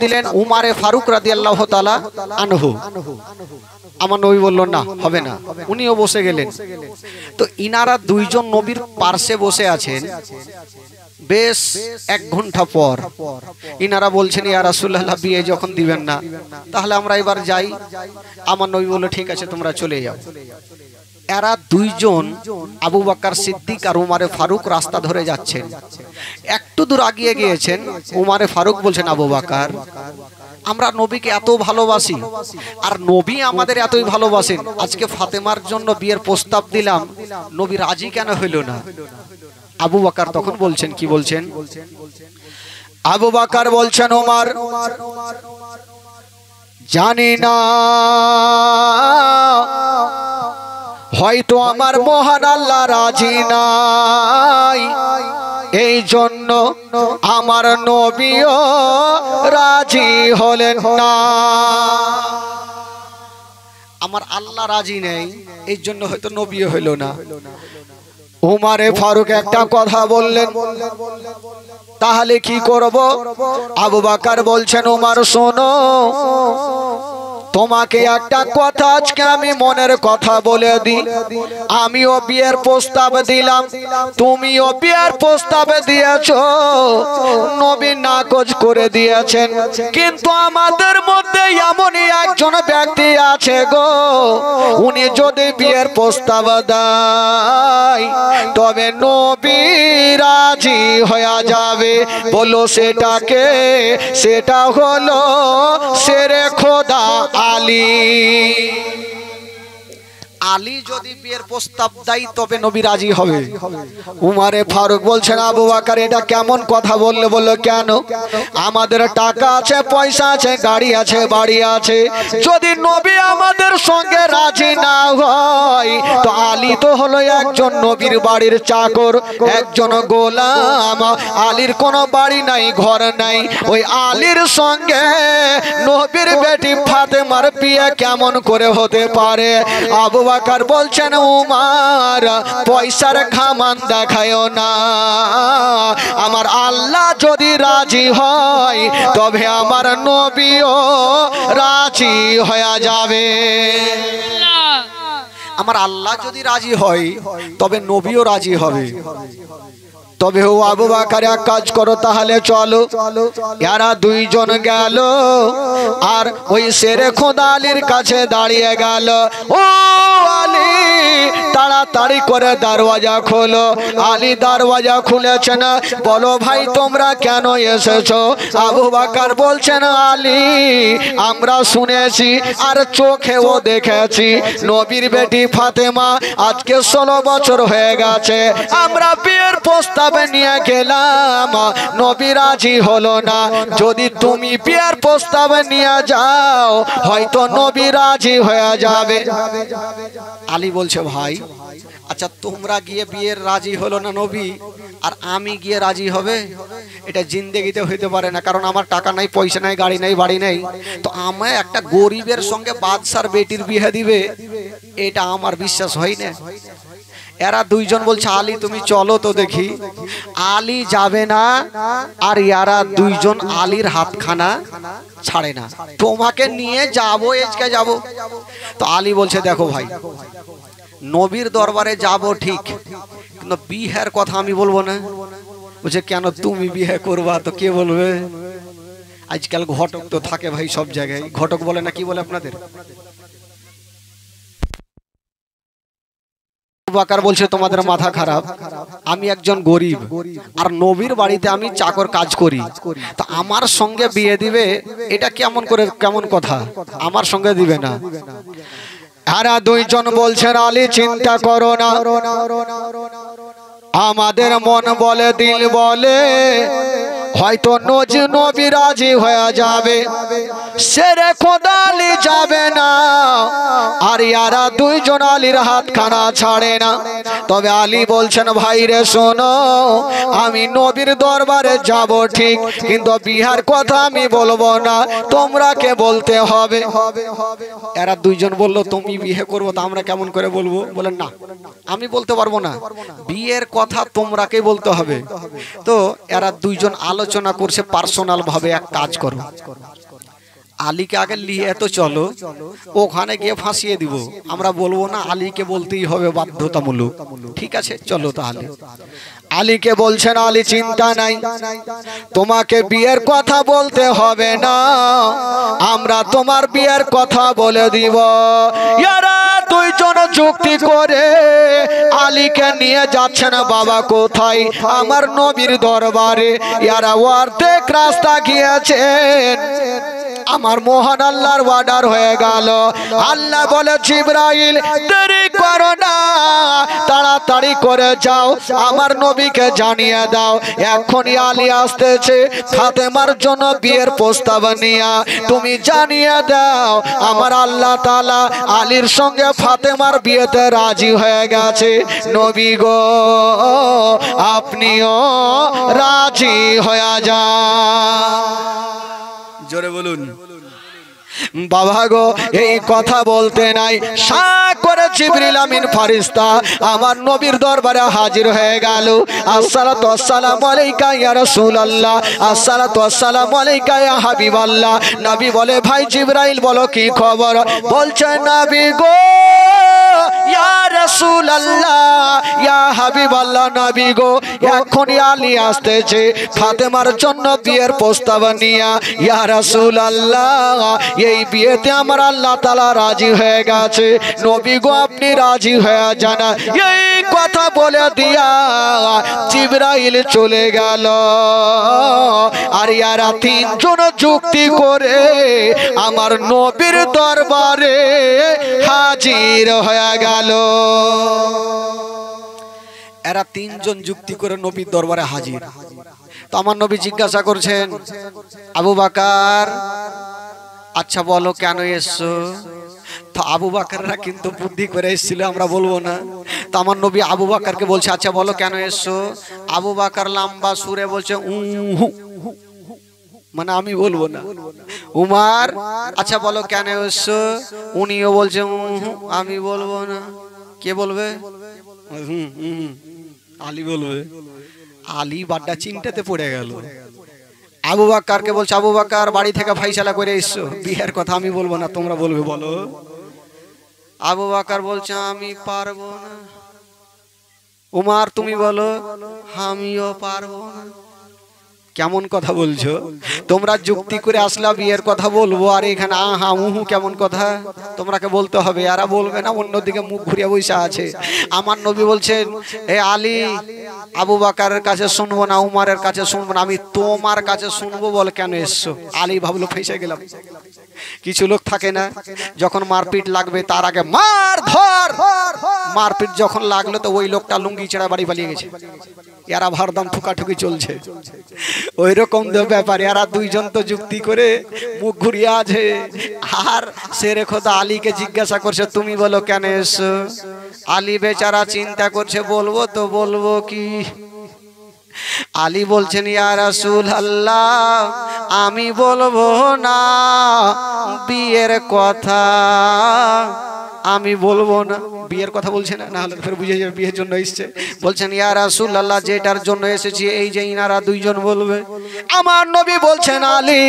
দিলেন উমারে ফারুক রাদিয়াল্লাহু তাআলা আনহু। আমার নবী বলল না, হবে না। উনিও বসে গেলেন। তো ইনারা দুইজন নবীর পার্শ্বে বসে আছেন। বেশ 1 ঘন্টা পর ইনারা বলছেন, ইয়া রাসূলুল্লাহ, বিয়ে যখন দিবেন না তাহলে আমরা এবার যাই। আমার নবী বলল, ঠিক আছে, তোমরা চলে যাও। এরা দুইজন আবু বকর সিদ্দিক আর উমারে ফারুক রাস্তা ধরে যাচ্ছেন। একটু দূর আগিয়ে গিয়েছেন। উমারে ফারুক বলছেন, আবু বকর, আমরা নবীকে এত ভালোবাসি আর নবী আমাদের এতই ভালোবাসেন, আজকে ফাতেমার জন্য বিয়ের প্রস্তাব দিলাম, নবী রাজি কেন হইল না? আবু বকর তখন বলছেন, কি বলছেন? আবু বকর বলছেন, ওমর, জানি না, হয়তো আমার মহান আল্লাহ রাজি নাই, এই জন্য আমার নবীও রাজি হলেন না। আমার আল্লাহ রাজি নেই, এই জন্য হয়তো নবীও হইল না। উমারে ফারুক একটা কথা বললেন, তাহলে কি করব? আবু বকর বলছেন, উমর শোনো, তোমাকে একটা কথা আজকে আমি মনের কথা বলে দিই। আমিও বিয়ের প্রস্তাব দিলাম, তুমিও বিয়ের প্রস্তাব দিয়েছো, নবী নাকচ করে দিয়েছেন, কিন্তু আমাদের মধ্যে এমনই একজন ব্যক্তি আছে গো, উনি যদি বিয়ের প্রস্তাব দেয় তবে নবী রাজি হয়ে যাবে। বলো সেটাকে? সেটা হলো শেরে খোদা আলী। আলী যদি বিয়ের প্রস্তাব দেয় তবে নবী রাজি হবে। উমারে ফারুক বলছেন, আবু বকর, এটা কেমন কথা বললে? বললো, কেন? আমাদের টাকা আছে, পয়সা আছে, গাড়ি আছে, বাড়ি আছে, যদি নবী আমাদের সঙ্গে রাজি না হয় তো আলী তো হলো একজন নবীর বাড়ির চাকর, একজন গোলাম। আলীর কোনো বাড়ি নাই, ঘর নাই, ওই আলীর সঙ্গে নবীর বেটি ফাতেমার বিয়ে কেমন করে হতে পারে? আবু বকর বলছেন, উমর, পয়সার ঘামান দেখায় না, আমার আল্লাহ যদি রাজি হয় তবে আমার নবীও রাজি হয়ে যাবে। আমার আল্লাহ যদি রাজি হয় তবে নবীও রাজি হবে। তবে ও আবু বকর, এক কাজ করো, তাহলে চলো। এরা দুইজন গেল আর ওই শেরে খোদা আলীর কাছে দাঁড়িয়ে গেল। ও আলী, তাড়াতাড়ি করে দরওয়াজা খোলো। আলী দরওয়াজা খুলেছেন। বলো ভাই, তোমরা কেন এসেছো? আবু বকর বলছেন, আলী, আমরা শুনেছি আর চোখেও দেখেছি, নবীর বেটি ফাতেমা আজকে 16 বছর হয়ে গেছে, আমরা বিয়ের প্রস্তাব নিয়ে গেলাম, নবী রাজি হলো না, যদি তুমি বিয়ের প্রস্তাব নিয়ে যাও হয়তো নবী রাজি হয়ে যাবে। আলী বলছে, ভাই, আচ্ছা, তোমরা গিয়ে বিয়ের রাজি হলো না নবী, আর আমি গিয়ে রাজি হবে? এটা জিন্দেগিতে হইতে পারে না, কারণ আমার টাকা নাই, পয়সা নাই, গাড়ি নাই, বাড়ি নাই, তো আমি একটা গরিবের সঙ্গে বাদশার বেটির বিয়ে দিবে, এটা আমার বিশ্বাস হয় না। এরা দুইজন বলছে, আলী তুমি চলো তো দেখি। আলী যাবে না, আর এরা দুইজন আলীর হাতখানা ছাড়ে না, তোমাকে নিয়ে যাবো, আজকে যাবো। তো আলী বলছে, দেখো ভাই, নবীর দরবারে যাব ঠিক, কিন্তু বিয়ের কথা আমি বলবো না। বলছে, কেন? তুমি বিয়ে করবা তো কে বলবে? আজকাল ঘটক তো থাকে ভাই সব জায়গায়, ঘটক বলে না, কি বলে আপনাদের? আবু বকর বলছে, তোমাদের মাথা খারাপ, আমি একজন গরিব আর নবীর বাড়িতে আমি চাকর কাজ করি, তো আমার সঙ্গে বিয়ে দিবে, এটা কেমন করে, কেমন কথা? আমার সঙ্গে দিবে না। এরা দুইজন বলছেন, আলী চিন্তা করো না, আমাদের মন বলে, দিল বলে, হয়তো নবী রাজি হয়ে যাবে, শেরে খোদা আলী যাবে না, আর ইয়ারা দুইজন আলীর হাতখানা ছাড়ে না। তবে আলী বলছেন, ভাই রে শোনো, আমি নবীর দরবারে যাব ঠিক, কিন্তু বিহার কথা আমি বলবো না, তোমরাকে বলতে হবে। এরা দুইজন বললো, তুমি বিয়ে করবো তো আমরা কেমন করে বলবো? বলেন, না, আমি বলতে পারবো না, বিয়ের কথা তোমরাকে বলতে হবে। তো এরা দুইজন আলোচনা করছে পার্সোনাল ভাবে, এক কাজ করো, আলীকে আগে নিয়ে তো চলো, ওখানে গিয়ে ফাঁসিয়ে দিব। আমরা বলবো না, আলীকে বলতেই হবে বাধ্যতামূলক। ঠিক আছে, চলো তাহলে। আলীকে বলছেন, আলী চিন্তা নাই, তোমাকে বিয়ের কথা বলতে হবে না, আমরা তোমার বিয়ের কথা বলে দিব। ইয়ারা দুইজন যুক্তি করে আলীকে নিয়ে যাচ্ছেন বাবা কোথায়? আমার নবীর দরবারে। ইয়ারা অর্ধেক রাস্তা গিয়েছেন, আমার মহান আল্লাহর অর্ডার হয়ে গেল। আল্লাহ বলে, জিবরাইল দেরি করো না, তাড়াতাড়ি করে যাও, আমার নবীকে জানিয়ে দাও এখনই আলী আসতেছে ফাতেমার জন্য বিয়ের প্রস্তাব নিয়ে। তুমি জানিয়ে দাও আমার আল্লাহ তাআলা আলীর সঙ্গে ফাতেমার বিয়েতে রাজি হয়ে গেছে। নবী গো, আপনিও রাজি হয়ে যান। জোরে বলুন। বাবা গো, এই কথা বলতে নাই, সাক করে জিবরিল আমিন ফেরেশতা আমার নবীর দরবারে হাজির হয়ে গেল। আসসালাতু ওয়াসসালামু আলাইকা ইয়া রাসূলুল্লাহ, আসসালাতু ওয়াসসালামু আলাইকা ইয়া হাবিবাল্লাহ। নবী বলে, ভাই জিবরাইল বলো কি খবর? বলছে, নবী গো, ইয়া রাসূলুল্লাহ, ইয়া হাবিবাল্লাহ, নবী গো, এখনই আলী আসতেছে ফাতেমার জন্য বিয়ের প্রস্তাব নিয়ে। ইয়া রাসূলুল্লাহ, এই বিয়েতে আমার আল্লাহ তাআলা রাজি হয়ে গেছে, নবী গো আপনি রাজি হয়ে যান। এই কথা বলে দিয়া জিবরাইল চলে গেল। আর ইয়ারা তিনজন যুক্তি করে আমার নবীর দরবারে হাজির হয়ে গেল। এরা তিনজন যুক্তি করে নবীর দরবারে হাজির। তো আমার নবী জিজ্ঞাসা করছেন, আবু বকর, আচ্ছা বলো কেন এসছো? তো আবু বকররা কিন্তু বুদ্ধি করে এসেছিল, আমরা বলবো না। তো আমার নবী আবু বকরকে বলছে, আচ্ছা বলো কেন এসছো? আবু বকর লম্বা সুরে বলছে, মানে আমি বলবো না। উমর, আচ্ছা বলো কেন এসছো? উনিও বলছে আমি বলবো না। কে বলবে? আলী বলবে। আলী বাড্ডা চিন্তাতে পড়ে গেল। আবু বকরকে বলছে, আবু বকর বাড়ি থেকে ফাইসালা করে এসছো, বিয়ের কথা আমি বলবো না, তোমরা বলবে, বলো। আবু বকর বলছে, আমি পারবো না। উমর তুমি বলো, আমিও পারবো না। কেমন কথা বলছো? তোমরা যুক্তি করে আসলা বিয়ের কথা বলবো, আর এখানে আহা উহু কেমন কথা? তোমরাকে বলতে হবে, এরা বলবে না, অন্যদিকে মুখ ঘুরিয়ে বসে আছে। আমার নবী বলছেন, এ আলী, আবু বকরের কাছে শুনবো না, উমরের কাছে শুনবো না, আমি তোমার কাছে শুনবো, বল কেন এসছো? আলী ভাবলো ফেঁসে গেলাম। কিছু লোক থাকে না, যখন মারপিট লাগবে তার আগে মার ধর, মারপিট যখন লাগলো তো ওই লোকটা লুঙ্গি ছেড়া বাড়ি পালিয়ে গেছে। এরা ভারদাম ঠুকাঠুকি চলছে, ওই রকম ব্যাপার। এরা দুইজন তো যুক্তি করে মুখ ঘুরিয়ে আছে। আর শেরে খোদা আলীকে জিজ্ঞাসা করছে, তুমি বলো কেন এসছো? আলী বেচারা চিন্তা করছে, বলবো তো বলবো কি? আলী বলছেন, ইয়া রাসূলুল্লাহ, আমি বলবো না বিয়ের কথা, আমি বলবো না। বিয়ের কথা বলছে না, না হলে ফের বুঝে যাবে বিয়ের জন্য এসেছে। বলছেন, ইয়া রাসূলুল্লাহ, যেটার জন্য এসেছি এই যে ইনারা দুইজন বলবে। আমার নবী বলছেন, আলী,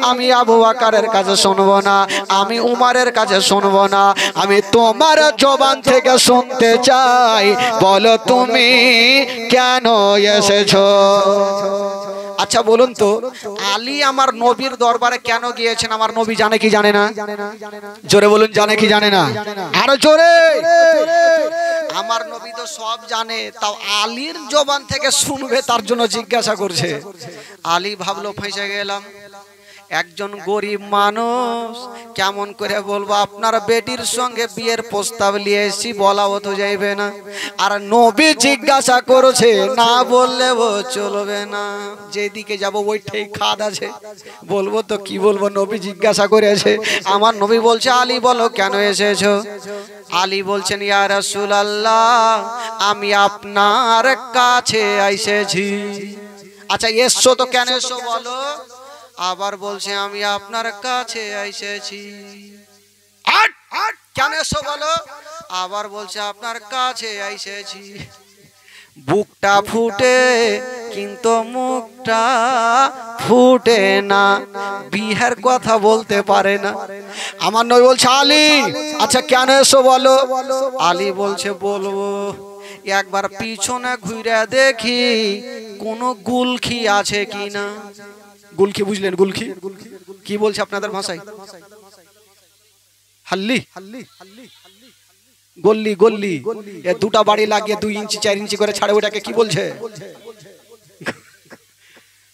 আমি আবু বকরের কাছে শুনবো না, আমি উমরের কাছে শুনবো না, আমি তোমার জবান থেকে শুনতে চাই, বলো তুমি কেন এসেছো? আচ্ছা বলুন তো, আলী আমার নবীর দরবারে কেন গিয়েছেন? আমার নবী জানে কি জানে না? জোরে বলুন, জানে কি জানে না? আরো জোরে। আমার নবী তো সব জানে, তাও আলীর জবান থেকে শুনবে তার জন্য জিজ্ঞাসা করছে। আলী ভাবলো ফেঁসে গেলাম, একজন গরিব মানুষ, কেমন করে বলবো আপনার বেটির সঙ্গে বিয়ের প্রস্তাব নিয়ে এসেছি, বলাও তো যাইবে না। আর নবী জিজ্ঞাসা করেছে, না বললে ও চলবে না, যেদিকে যাব ওইটাই খাদ আছে, বলবো তো কি বলবো? নবী জিজ্ঞাসা করেছে। আমার নবী বলছে, আলী বলো কেন এসেছো? আলী বলছেন, ইয়া রাসূলুল্লাহ, আমি আপনার কাছে এসেছি। আচ্ছা এসছো তো কেন এসছো বলো? আবার বলছে, আমি আপনার কাছে এসেছি। কেন এসো বলো? আবার বলছে, আপনার কাছে এসেছি। বুকটা ফুটে কিন্তু মুখটা ফুটে না, বিয়ের কথা বলতে পারে না। আমার নবী বলছে আলী আচ্ছা কেন এসো বলো। আলী বলছে বলবো, একবার পিছনে ঘুরে দেখি কোনো গুলখি আছে কিনা। গুলখি বুঝলেন? গুলখি কি বলছে আপনাদের ভাষায়? হাল্লি, গল্লি, গল্লি। এ দুটা বাড়ি লাগিয়ে 2 ইঞ্চি 4 ইঞ্চি করে ছাড়ে, ওটাকে কি বলছে?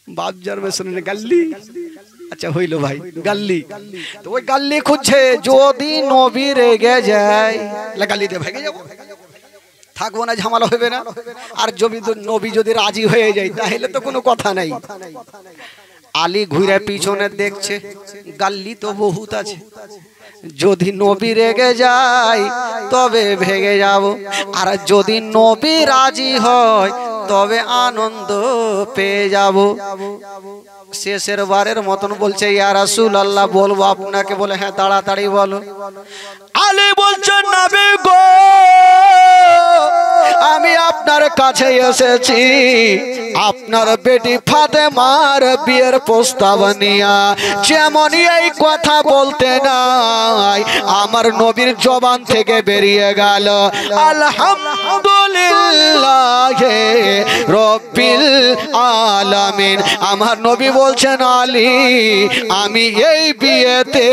বাপজার শুনে গাল্লি। আচ্ছা হইলো ভাই, গাল্লি। তো ওই গাল্লি খুঁজছে, যদি নবী রেগে যায় গাল্লি দিয়ে ভেঙে যাবো, থাকবো না, ঝামেলা হবে না। আর যদি নবী যদি রাজি হয়ে যায় তাহলে তো কোনো কথা নাই। আলী ঘুরে পিছনে দেখছে, গাল্লি তো বহুত আছে, যদি নবী রেগে যায় তবে ভেগে যাব, আর যদি নবী রাজি হয় তবে আনন্দ পেয়ে যাব। শেষের বারের মতন বলছে ইয়া রাসূলুল্লাহ বলবো আপনাকে? বলে হ্যাঁ তাড়াতাড়ি বলো। আলী বলছে নবী গো, আমি আপনার কাছে এসেছি আপনার বেটি ফাতেমার বিয়ের প্রস্তাব নিয়া। যেমন এই কথা বলতে নাই আমার নবীর জবান থেকে বেরিয়ে গেল আলহামদুলিল্লাহ রব্বিল আলামিন। আমার নবী বলছেন আলী আমি এই বিয়েতে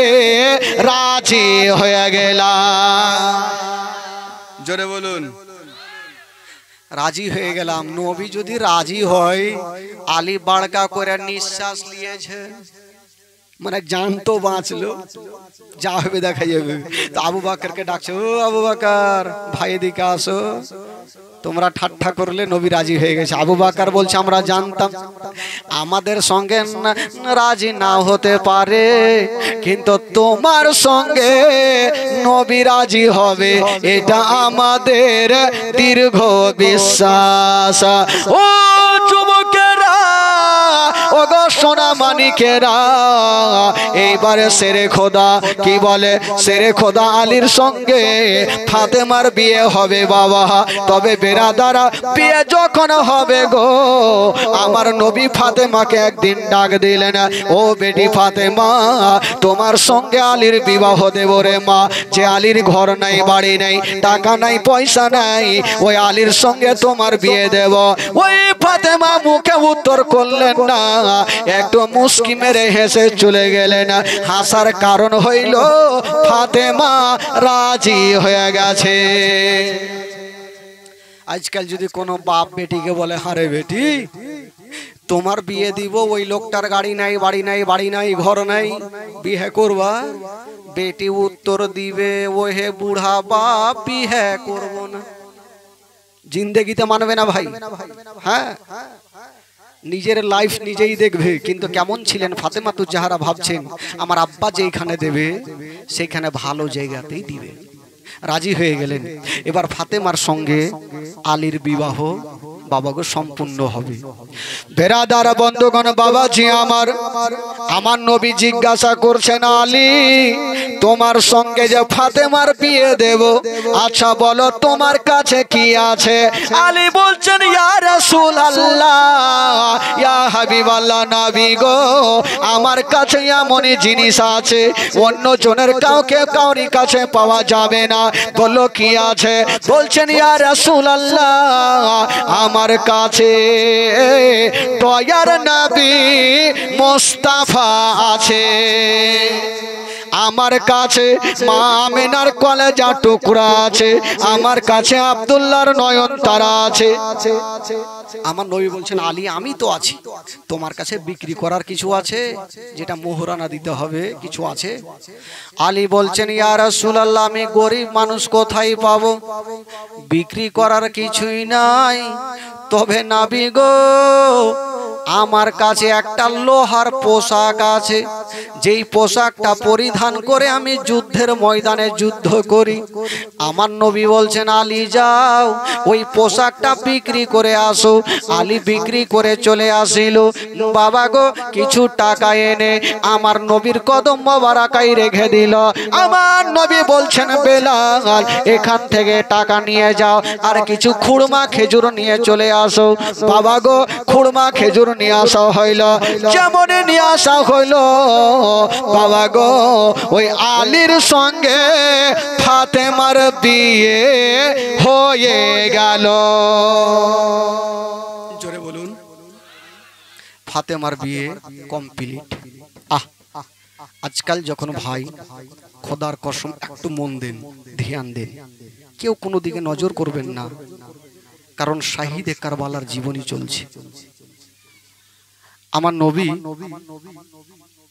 রাজি হয়ে গেলাম। জোরে বলুন, রাজি হয়ে গেলাম। নবী যদি রাজি হয়, আলী বাড়কা করে নিঃশ্বাস নিয়েছে, মানে জান তো বাঁচলো, যা হবে দেখা যাবে। তো আবু বকরকে ডাকছে, ও আবু বকর ভাই এদিকে আসো, তোমরা ঠাট্টা করলে নবী রাজি হয়ে গেছে। আবু বকর বলছে আমরা জানতাম আমাদের সঙ্গে রাজি না হতে পারে, কিন্তু তোমার সঙ্গে নবী রাজি হবে এটা আমাদের দীর্ঘ বিশ্বাস। ও যুবকেরা, ও গো সোনা মানিকেরা, এইবারে শেরে খোদা কি বলে, শেরে খোদা আলীর সঙ্গে ফাতেমার বিয়ে হবে বাবা। তবে বেরাদারা বিয়ে যখন হবে গো, আমার নবী ফাতেমাকে একদিন ডাক দিলেন, ও বেটি ফাতেমা তোমার সঙ্গে আলীর বিবাহ দেব রে মা। যে আলীর ঘর নাই, বাড়ি নাই, টাকা নাই, পয়সা নাই, ওই আলীর সঙ্গে তোমার বিয়ে দেব। ওই ফাতেমা মুখে উত্তর করলেন না, একটু মুস্কি মেরে হেসে চলে গেলেন। হাসার কারণ হইল ফাতেমা রাজি হয়ে গেছে। আজকাল যদি কোনো বাপ বেটিকে বলে হারে বেটি তোমার বিয়ে দিব, ওই লোকটার গাড়ি নাই, বাড়ি নাই, বাড়ি নাই, ঘর নাই, বিয়ে করবা, বেটি উত্তর দিবে ও হে বুড়া বাপ বিয়ে করব না। জিন্দেগিতে মানবে না ভাই। হ্যাঁ, নিজের লাইফ নিজেই দেখবে। কিন্তু কেমন ছিলেন ফাতেমা তুজ জাহরা, ভাবছেন আমার আব্বা যেখানে দেবে সেখানে ভালো জায়গাতেই দিবে। রাজি হয়ে গেলেন। এবার ফাতেমার সঙ্গে আলীর বিবাহ বাবাগো সম্পূর্ণ হবে। বেরাদার বন্ধুগণ, বাবাজি আমার নবী জিজ্ঞাসা করছেন আলী তোমার সঙ্গে যে ফাতেমার বিয়ে দেব, আচ্ছা বলো তোমার কাছে কি আছে? আলী বলছেন ইয়া রাসূলুল্লাহ, ইয়া হাবিবাল্লাহ, নবী গো আমার কাছে এমনই জিনিস আছে অন্য জনের কাউরি কাছে পাওয়া যাবে না। বলো কি আছে? বলছেন ইয়া রাসূলুল্লাহ আমার কাছে দয়ার নবী মুস্তাফা আছে, আমার কাছে মা আমিনার কলেজা টুকরা আছে, আমার কাছে আব্দুল্লাহর নয়নতারা আছে। আমার নবী বলছেন আলী আমি তো আছি, তোমার কাছে বিক্রি করার কিছু আছে যেটা মোহরানা দিতে হবে, কিছু আছে? আলী বলছেন ইয়া রাসূলুল্লাহ আমি গরিব মানুষ, কোথায় পাবো? বিক্রি করার কিছুই নাই, তবে নবী গো আমার কাছে একটা লোহার পোশাক আছে, যেই পোশাকটা পরিধান করে আমি যুদ্ধের ময়দানে যুদ্ধ করি। আমার নবী বলছেন আলী যাও ওই পোশাকটা বিক্রি করে আসো। আলী বিক্রি করে চলে আসিল। বাবা গো কিছু টাকা এনে আমার নবীর কদম মোবারকায় রেখে দিল। আমার নবী বলছেন বেলাল এখান থেকে টাকা নিয়ে যাও আর কিছু খুরমা খেজুর নিয়ে চলে আসো। বাবা গো খুরমা খেজুর নিয়ে আসা হইল। যেমন নিয়ে আসা হইল বাবা গো ওই আলীর সঙ্গে ফাতেমার বিয়ে হয়ে গেল। জোরে বলুন, ফাতেমার বিয়ে কমপ্লিট। আজকাল যখন ভাই খোদার কসম একটু মন দেন, ধ্যান দেন, কেউ কোনো দিকে নজর করবেন না, কারণ শাহিদে কারবালার জীবনী চলছে। আমার নবী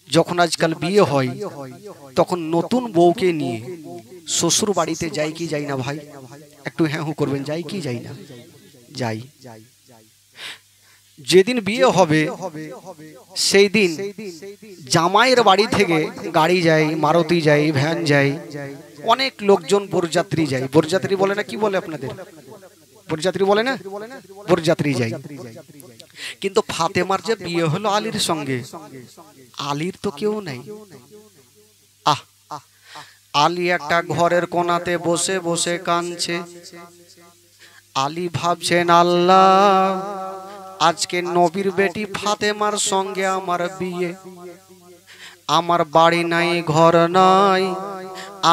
যখন আজকাল বিয়ে হয় তখন নতুন বউকে নিয়ে শ্বশুর বাড়িতে যাই কি যাই না ভাই? একটু হ্যাঁ হু করবেন, যাই কি যাই না? যাই। যেদিন বিয়ে হবে সেই দিন জামাইয়ের বাড়ি থেকে গাড়ি যায়, মারুতি যায়, ভ্যান যায়, অনেক লোকজন বরযাত্রী যায়। বরযাত্রী বলে না, কি বলে আপনাদের? বরযাত্রী বলে না? বরযাত্রী যায়। কিন্তু ফাতেমার যে বিয়ে হলো আলীর সঙ্গে, আলীর তো কেউ নাই। আলী একটা ঘরের কোণাতে বসে বসে কাঁদছে। আলী ভাবছেন আল্লাহ আজকে নবীর বেটি ফাতেমার সঙ্গে আমার বিয়ে, আমার বাড়ি নাই, ঘর নাই,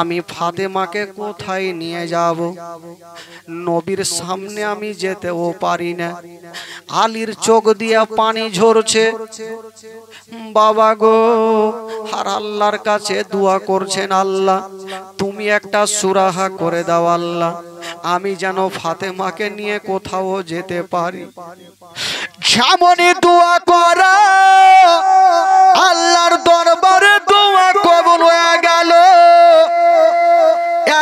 আমি ফাতেমাকে কোথায় নিয়ে যাব? নবীর সামনে আমি যেতেও পারি না। আলীর চোখ দিয়া পানি ঝরছে। বাবা গো আর আল্লাহর কাছে দোয়া করছেন, আল্লাহ তুমি একটা সুরাহা করে দাও আল্লাহ, আমি যেন ফাতেমাকে নিয়ে কোথাও যেতে পারি। যেমনই দোয়া করা আল্লাহর দরবারে দোয়া কবুল হয়ে গেল।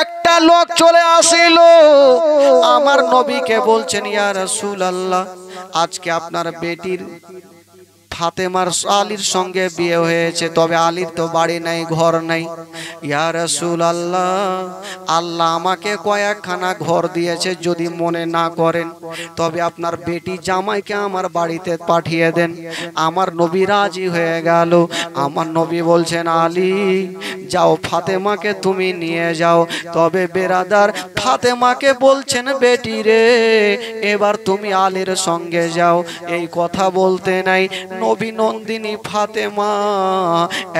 একটা লোক চলে আসিল, আমার নবীকে বলছেন ইয়া রাসূলুল্লাহ আজকে আপনার বেটির ফাতেমার আলীর সঙ্গে বিয়ে হয়েছে, তবে আলীর তো বাড়ি নাই, ঘর নাই। ইয়া রাসূলুল্লাহ আল্লাহ আমাকে কয়েকখানা ঘর দিয়েছে, যদি মনে না করেন তবে আপনার বেটি জামাইকে আমার বাড়িতে পাঠিয়ে দেন। আমার নবী রাজি হয়ে গেল। আমার নবী বলছেন আলী যাও ফাতেমাকে তুমি নিয়ে যাও। তবে বেরাদার ফাতেমাকে বলছেন বেটি রে এবার তুমি আলীর সঙ্গে যাও। এই কথা বলতে নাই নবী নন্দিনী ফাতেমা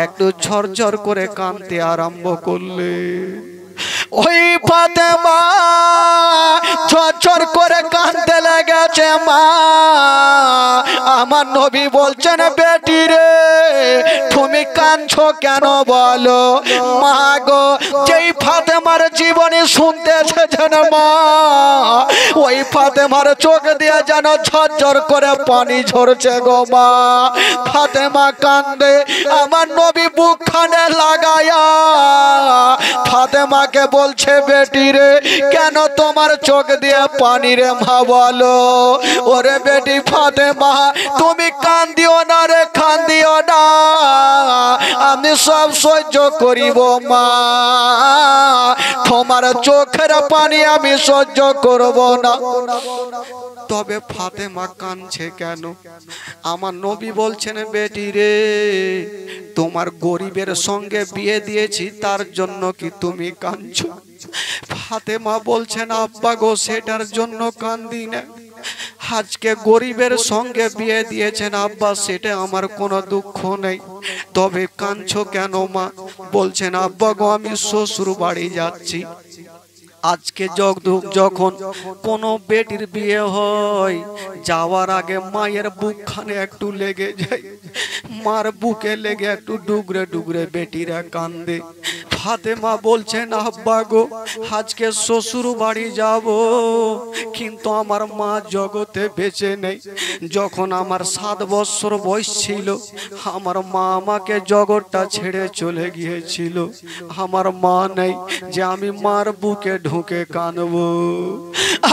একটু ঝরঝর করে কাঁদতে আরম্ভ করলে। ওই ফাতেমা ঝরঝর করে কাঁদতে লেগেছে। মা আমার নবী বলছেন বেটি রে তুমি কাঁদছো কেন বলো? মা গো যেই ফাতেমার জীবনী শুনতে এসেছেন মা, ওই ফাতেমার চোখ দিয়ে যেন ঝরঝর করে পানি ঝরছে গো মা। ফাতেমা কান্দে। আমার নবী বুকখানে লাগায়া ফাতেমাকে বলছে বেটি রে কেন তোমার চোখ দিয়ে পানি রে মা বলো? ওরে বেটি ফাতেমা তুমি কান্দিও না রে, কান্দিও না, আমি সব সহ্য করিব মা, তোমার চোখের পানি আমি সহ্য করব না। তবে ফাতেমা কাঁদছে কেন? আমার নবী বলছেন বেটি রে তোমার গরিবের সঙ্গে বিয়ে দিয়েছি তার জন্য কি তুমি কাঁদছো? ফাতেমা বলছেন আব্বা গো সেটার জন্য কান্দি না, আজকে গরিবের সঙ্গে বিয়ে দিয়েছেন আব্বা সেটা আমার কোনো দুঃখ নেই। তবে কাঁদছো কেন মা? বলছেন আব্বা গো আমি শ্বশুর বাড়ি যাচ্ছি। আজকে যখন কোনো বেটির বিয়ে হয় যাওয়ার আগে মায়ের বুকখানে একটু লেগে যায়, মার বুকে লেগে একটু ডুগরে ডুগরে বেটিরা কান্দে। ফাতেমা বলছেন আব্বা গো আজকে শ্বশুর বাড়ি যাব, কিন্তু আমার মা জগতে বেঁচে নেই। যখন আমার 7 বছর বয়স ছিল আমার মা আমাকে জগৎটা ছেড়ে চলে গিয়েছিল। আমার মা নেই যে আমি মার বুকে ঢুকে কাঁদবো।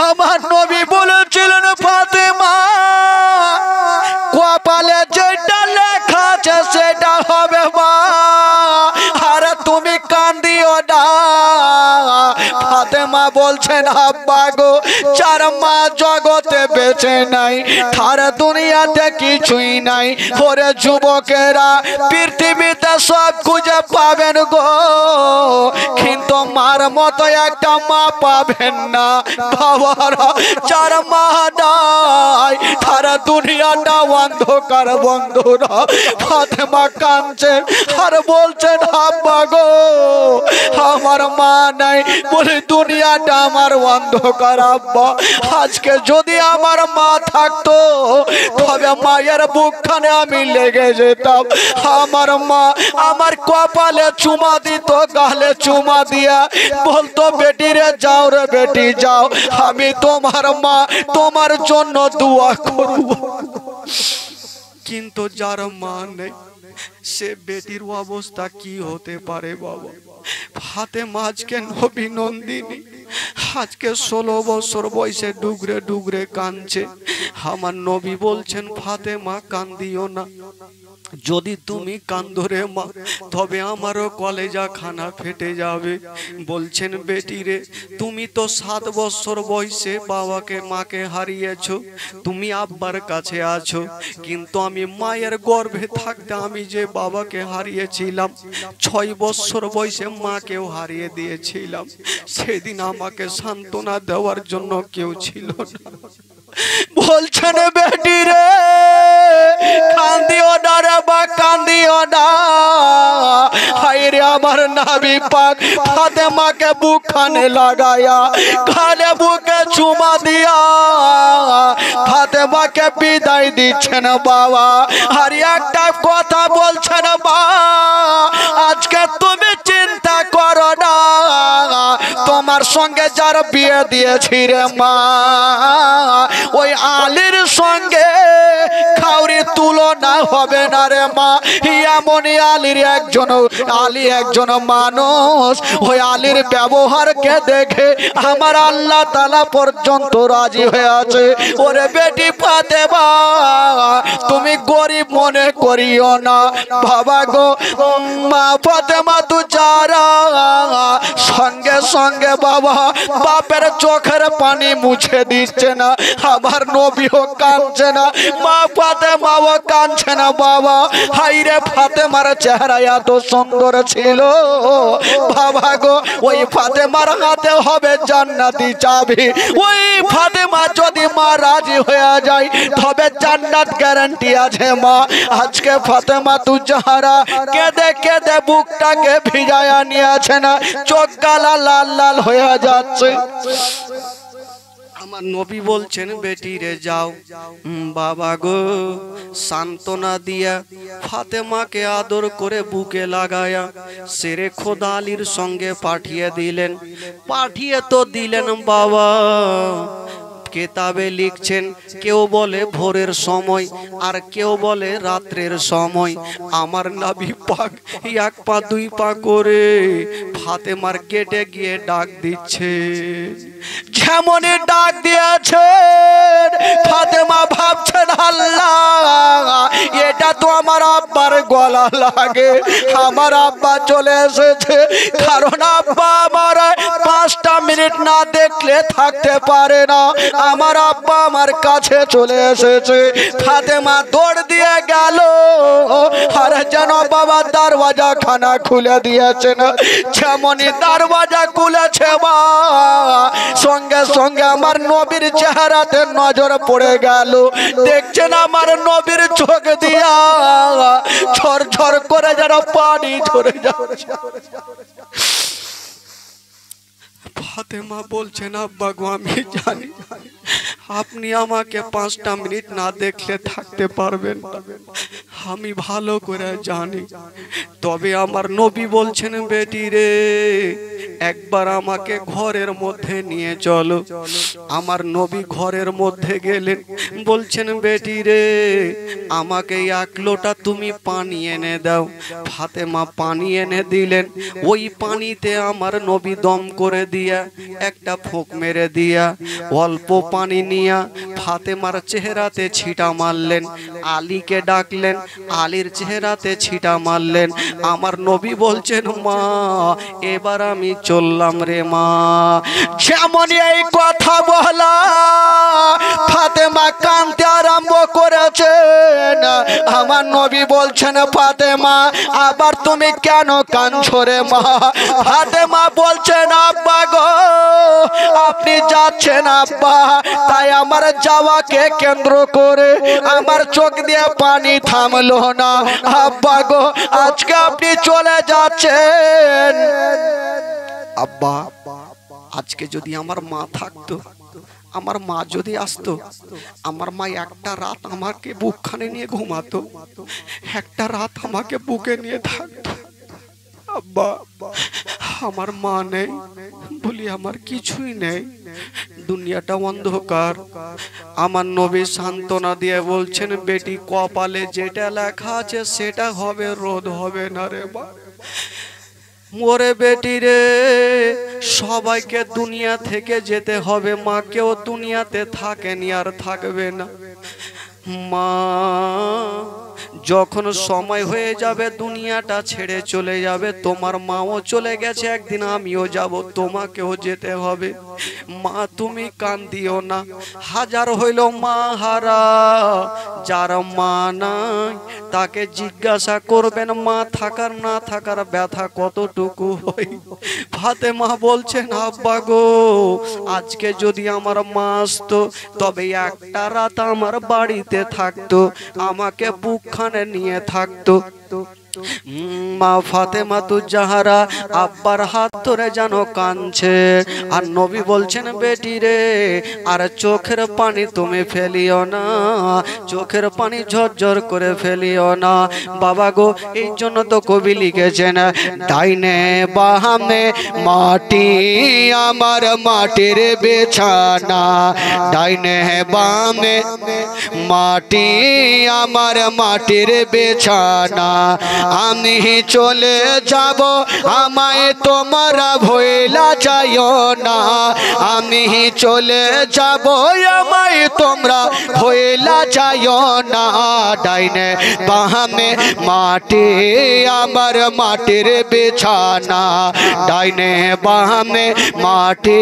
আমার নবী বলেছিলেন ফাতেমা কপালে যেটা লেখা আছে সেটা হবে মা, আর তুমি কান্দিও না। ফাতেমা বলছেন আব্বা গো যার মা জগতে বেঁচে নাই তার দুনিয়াতে কিছুই নাই। ওরে যুবকেরা পৃথিবীতে সব খুঁজে পাবেন গো, কিন্তু মার মতো একটা মা পাবেন না। বাবারা যার মা নাই তার দুনিয়াটা অন্ধকার। বন্ধুরা ফাতেমা কাঁদছেন আর বলছেন আব্বা গো আমার মা নাই বলে দুনিয়াটা আমার অন্ধকার। আব্বা আজকে যদি আমার মা থাকতো তবে মায়ের বুকখানে আমি লেগে যেতাম। আমার মা আমার কপালে চুমা দিত, গালে চুমা দিয়া বলতো বেটি রে যাও রে বেটি যাও, আমি তোমার মা তোমার জন্য দোয়া করব। কিন্তু যার মা নেই সে বেটির অবস্থা কি হতে পারে বাবা। ফাতেমা আজকে নবী নন্দিনী আজকে 16 বছর বয়সে ডুগরে ডুগরে কাঁদছে। আমার নবী বলছেন ফাতেমা কান্দিও না, যদি তুমি কান্দো রে মা তবে আমারও কলেজা খানা ফেটে যাবে। বলছেন বেটি রে তুমি তো 7 বছর বয়সে বাবাকে মাকে হারিয়েছো, তুমি আব্বার কাছে আছো, কিন্তু আমি মায়ের গর্ভে থাকতে আমি যে বাবাকে হারিয়েছিলাম 6 বছর বয়সে মাকেও হারিয়ে দিয়েছিলাম। সেদিন আমাকে সান্ত্বনা দেওয়ার জন্য কেউ ছিল না। বলছেন বেটি রে কান্দিও না রে বা কান্দিও না। হায় রে আমার নবী পাক ফাতেমাকে বুকখানে লাগায়া গালে বুকে চুমা দিয়া ফাতেমাকে বিদায় দিচ্ছেন বাবা। আর একটা কথা বলছেন মা আজকে তুমি চিন্তা করো না, তোমার সঙ্গে যার বিয়ে দিয়েছি রে মা ওই আলীর সঙ্গে কাউরি তুলনা হবে না রে মা। এমনই আলী একজন মানুষ, ওই আলীর ব্যবহারকে দেখে আমার আল্লাহ তাআলা পর্যন্ত রাজি হয়ে আছে। ওরে বেটি ফাতেমা তুমি গরিব মনে করিও না বাবা গো। মা ফাতেমা তু যারা সঙ্গে সঙ্গে বাবা বাপের চোখের পানি মুছে দিচ্ছে না, আমার নবীও কাঁদছে না, মা ফাতেমাও কাঁদছে না বাবা। হাইরে ফাতেমার চেহারা এত সুন্দর ছিল বাবা গো, ওই ফাতেমার হাতে হবে জান্নাতি চাবি। ওই ফাতেমা যদি মা রাজি হয়ে যায় তবে জান্নাত গ্যারান্টি আছে মা। আজকে ফাতেমা তু যারা কেঁদে কেঁদে বুকটাকে ভিজায়া নিয়েছে না, চোখ গালা লাল লাল হয়ে যাচ্ছে। আমার নবী বলছেন বেটি রে যাও বাবা গো, সান্ত্বনা দিয়া ফাতেমাকে আদর করে বুকে লাগায়া সেরে খোদা আলীর সঙ্গে পাঠিয়ে দিলেন। পাঠিয়ে তো দিলেন বাবা, কেতাবে লিখছেন কেউ বলে ভোরের সময় আর কেউ বলে রাত্রের সময়। আমার নবী পাক 1 পা 2 পা করে ফাতেমার গেটে গিয়ে ডাক দিচ্ছে। যেমনই ডাক দিয়েছেন ফাতেমা ভাবছেন আল্লাহ এটা তো আমার আব্বার গলা লাগে, আমার আব্বা চলে এসেছে। কারণ আব্বা আমার 5টা মিনিট না দেখলে থাকতে পারে না, আমার আব্বা আমার কাছে চলে এসেছে। ফাতেমা দৌড় দিয়ে গেল আর যেন বাবা দরওয়াজা খানা খুলে দিয়েছেন। যেমনই দরওয়াজা খুলেছে মা সঙ্গে সঙ্গে আমার নবীর চেহারাতে নজর পড়ে গেল। দেখছেন আমার নবীর চোখ দিয়া ঝরঝর করে যেন পানি ঝরে যাচ্ছে। ফাতেমা বলছেন আব্বা গো আমি জানি আপনি আমাকে 5টা মিনিট না দেখলে থাকতে পারবেন না, আমি ভালো করে জানি। তবে আমার নবী বলছেন, বেটি রে একবার আমাকে ঘরের মধ্যে নিয়ে চলো। আমার নবী ঘরের মধ্যে গেলেন, বলছেন বেটি রে আমাকে 1 লোটা তুমি পানি এনে দাও। ফাতেমা পানি এনে দিলেন। ওই পানিতে আমার নবী দম করে দিয়া একটা ফোঁক মেরে দিয়া অল্প পানি নিয়া ফাতেমার চেহারাতে ছিটা মারলেন। আলীকে ডাকলেন, আলীর চেহারাতে ছিটা মারলেন। আমার নবী বলছেন, মা এবার আমি চললাম রে মা। যেমন এই কথা বলা ফাতেমা কাঁদতে আরম্ভ করেছেন। আমার নবী বলছেন, ফাতেমা আবার তুমি কেন কাঁদছো রে মা? ফাতেমা বলছেন, আব্বা গো আপনি যাচ্ছেন আব্বা, তাই আমার যাওয়াকে কেন্দ্র করে আমার চোখ দিয়ে পানি থামলো না। আব্বা গো আজকে আপনি চলে যাচ্ছেন। আব্বা আজকে যদি আমার মা থাকতো, আমার মা যদি আসতো, আমার মা একটা রাত আমাকে বুকখানে নিয়ে ঘুমাতো, একটা রাত আমাকে বুকে নিয়ে থাকতো। আব্বা আমার মা নেই বলি আমার কিছুই নেই, দুনিয়াটা অন্ধকার। আমার নবী সান্ত্বনা দিয়ে বলছেন, বেটি কপালে যেটা লেখা আছে সেটা হবে, রোধ হবে না রে মা। মোরে বেটি রে সবাইকে দুনিয়া থেকে যেতে হবে, মা কেউ দুনিয়াতে থাকেনি আর থাকবে না। মা যখন সময় হয়ে যাবে দুনিয়াটা ছেড়ে চলে যাবে, তোমার মাও চলে গেছে, একদিন আমিও যাব, তোমাকেও যেতে হবে। মা তুমি কান্দিও না। হাজার হইল মা হারা, যার মা নাই তাকে জিজ্ঞাসা করবেন মা থাকার না থাকার ব্যথা কতটুকু হয়। ফাতেমা বলছেন, আব্বা গো আজকে যদি আমার মা আসতো, তবে একটা রাত আমার বাড়িতে থাকতো, আমাকে বুকখানে নিয়ে থাকতো। মা ফাতেমা তু জাহারা আব্বার হাত ধরে যেন কাঁদছে। আর নবী বলছেন, বেটি রে আর চোখের পানি তুমি ফেলিও না, চোখের পানি ঝরঝর করে ফেলিও না। বাবা গো এই জন্য তো কবি লিখেছেন, ডাইনে বামে মাটি আমার মাটির বিছানা, ডাইনে বামে মাটি আমার মাটির বিছানা, আমি চলে যাব আমায় তোমরা ভুলা যাইও না, আমি চলে যাব আমায় তোমরা ভুলা যাইও না। ডাইনে বামে মাটি আমার মাটির বিছানা, ডাইনে বামে মাটি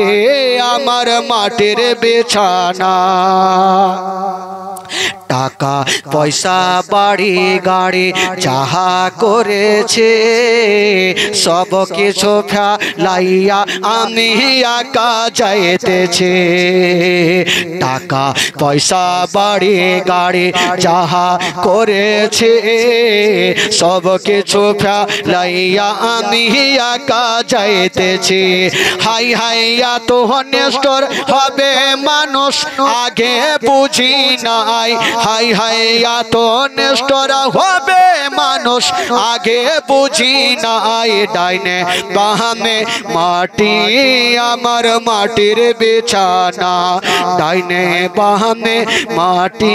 আমার মাটির বিছানা। টাকা পয়সা বাড়ি গাড়ি যাহা করেছে সব কিছু ফেলাইয়া আমি একা যাইতেছি। টাকা পয়সা বাড়ি গাড়ি যাহা করেছে সব কিছু ফেলাইয়া আমি একা যাইতেছি। হাই হাই এত নিষ্ঠুর হবে মানুষ আগে বুঝি নাই, হাই হাই এত নিষ্ঠুর হবে মানুষ আগে বুঝি নাই। ডাইনে বামে মাটি আমার মাটির বিছানা, ডাইনে বামে মাটি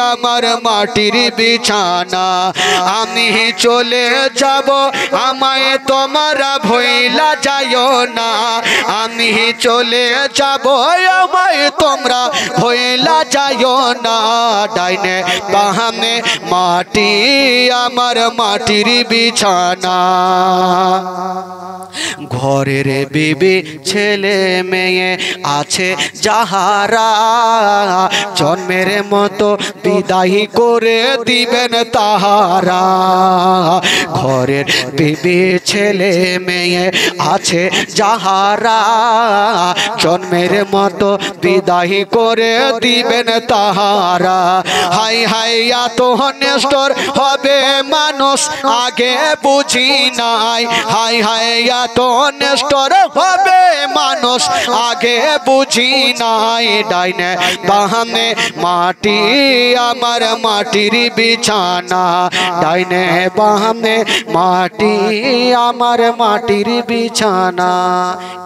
আমার মাটির বিছানা, আমি চলে যাব আমায় তোমরা ভুলা যাইও না, আমি চলে যাব আমায় তোমরা ভুলা যাইও না। ডাইনে বামে মাটি আমার মাটির বিছানা। ঘরের বিবি ছেলে মেয়ে আছে যাহারা জন্মের মতো বিদায় করে দিবেন তাহারা। ঘরের বিবি ছেলে মেয়ে আছে যাহারা জন্মের মতো বিদায় করে দিবেন তাহারা। হাই হাই এত নিষ্ঠুর হবে মানুষ আগে বুঝি নাই, হাই হাই এত নিষ্ঠুর হবে মানুষ আগে বুঝি নাই। ডাইনে বামে মাটি আমার মাটির বিছানা, ডাইনে বামে মাটি আমার মাটির বিছানা।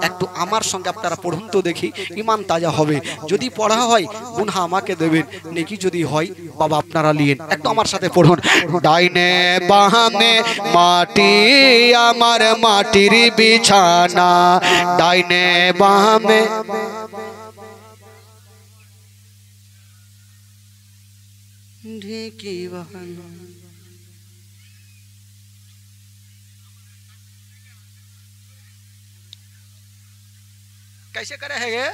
একটু আমার সঙ্গে আপনারা পড়ুন তো দেখি, ইমান তাজা হবে। যদি পড়া হয় গুনহা আমাকে দেবেন, নেকি যদি হয় বাবা আপনারা লিয়েন। একটু আমার সাথে পড়ুন, ডাইনে বামে মাটি আমার মাটির বিছানা, ডাইনে বামে ঢেকি বাহানা। कैसे करे है